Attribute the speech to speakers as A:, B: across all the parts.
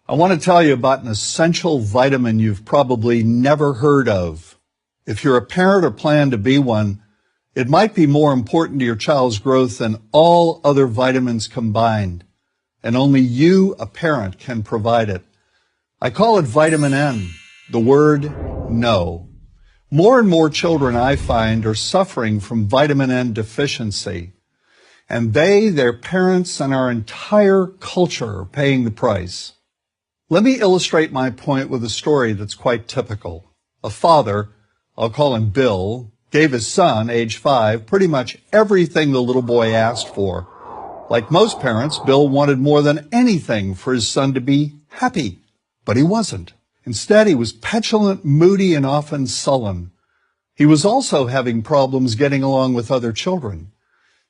A: I want to tell you about an essential vitamin you've probably never heard of. If you're a parent or plan to be one, it might be more important to your child's growth than all other vitamins combined, and only you, a parent, can provide it. I call it vitamin N, the word no. More and more children, I find, are suffering from vitamin N deficiency, and they, their parents, and our entire culture are paying the price. Let me illustrate my point with a story that's quite typical. A father, I'll call him Bill, gave his son, age 5, pretty much everything the little boy asked for. Like most parents, Bill wanted more than anything for his son to be happy, but he wasn't. Instead, he was petulant, moody, and often sullen. He was also having problems getting along with other children.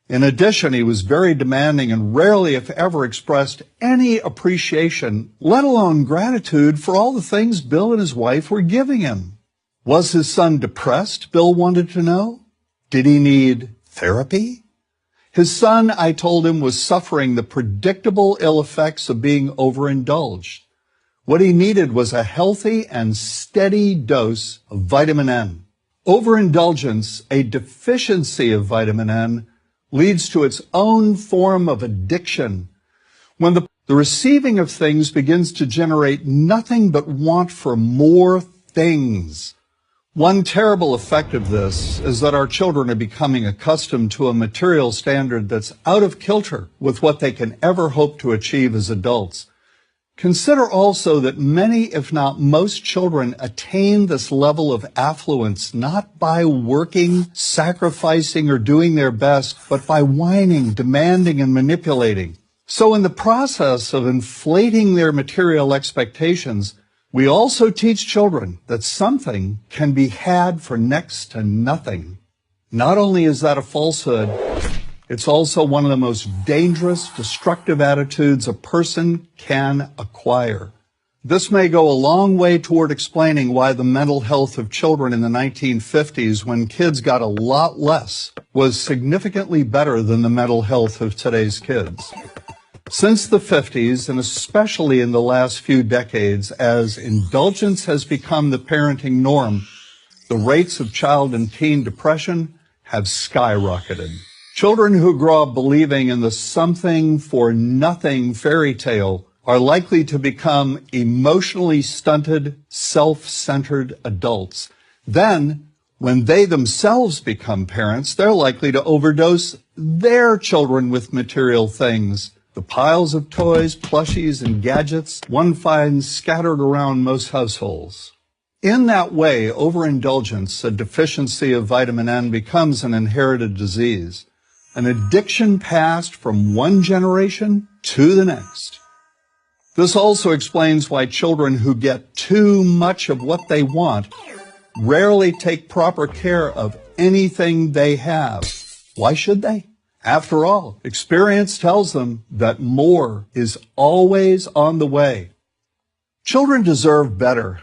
A: In addition, he was very demanding and rarely, if ever, expressed any appreciation, let alone gratitude, for all the things Bill and his wife were giving him. Was his son depressed, Bill wanted to know? Did he need therapy? His son, I told him, was suffering the predictable ill effects of being overindulged. What he needed was a healthy and steady dose of vitamin N. Overindulgence, a deficiency of vitamin N, leads to its own form of addiction. When the receiving of things begins to generate nothing but want for more things. One terrible effect of this is that our children are becoming accustomed to a material standard that's out of kilter with what they can ever hope to achieve as adults. Consider also that many, if not most, children attain this level of affluence not by working, sacrificing, or doing their best, but by whining, demanding, and manipulating. So in the process of inflating their material expectations, we also teach children that something can be had for next to nothing. Not only is that a falsehood, it's also one of the most dangerous, destructive attitudes a person can acquire. This may go a long way toward explaining why the mental health of children in the 1950s, when kids got a lot less, was significantly better than the mental health of today's kids. Since the 50s, and especially in the last few decades, as indulgence has become the parenting norm, the rates of child and teen depression have skyrocketed. Children who grow up believing in the something for nothing fairy tale are likely to become emotionally stunted, self-centered adults. Then, when they themselves become parents, they're likely to overdose their children with material things. The piles of toys, plushies, and gadgets one finds scattered around most households. In that way, overindulgence, a deficiency of vitamin N, becomes an inherited disease. An addiction passed from one generation to the next. This also explains why children who get too much of what they want rarely take proper care of anything they have. Why should they? After all, experience tells them that more is always on the way. Children deserve better.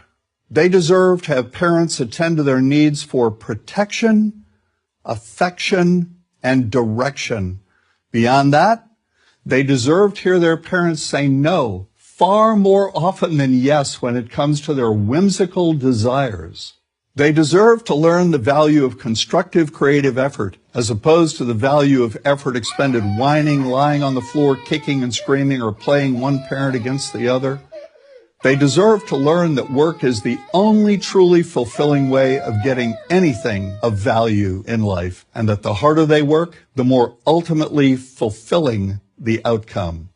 A: They deserve to have parents attend to their needs for protection, affection, and direction. Beyond that, they deserve to hear their parents say no far more often than yes when it comes to their whimsical desires. They deserve to learn the value of constructive creative effort as opposed to the value of effort expended whining, lying on the floor, kicking and screaming, or playing one parent against the other. They deserve to learn that work is the only truly fulfilling way of getting anything of value in life, and that the harder they work, the more ultimately fulfilling the outcome.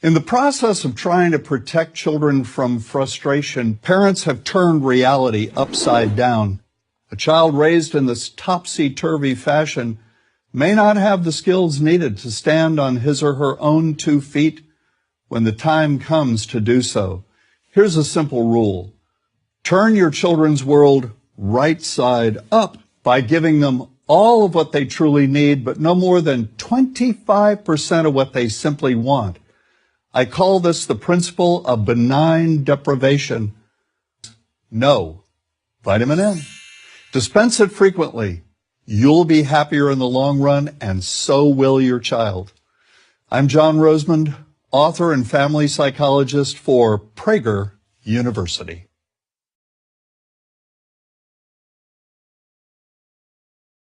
A: In the process of trying to protect children from frustration, parents have turned reality upside down. A child raised in this topsy-turvy fashion may not have the skills needed to stand on his or her own 2 feet when the time comes to do so. Here's a simple rule. Turn your children's world right side up by giving them all of what they truly need, but no more than 25% of what they simply want. I call this the principle of benign deprivation. No. Vitamin N. Dispense it frequently. You'll be happier in the long run, and so will your child. I'm John Rosemond, author and family psychologist for Prager University.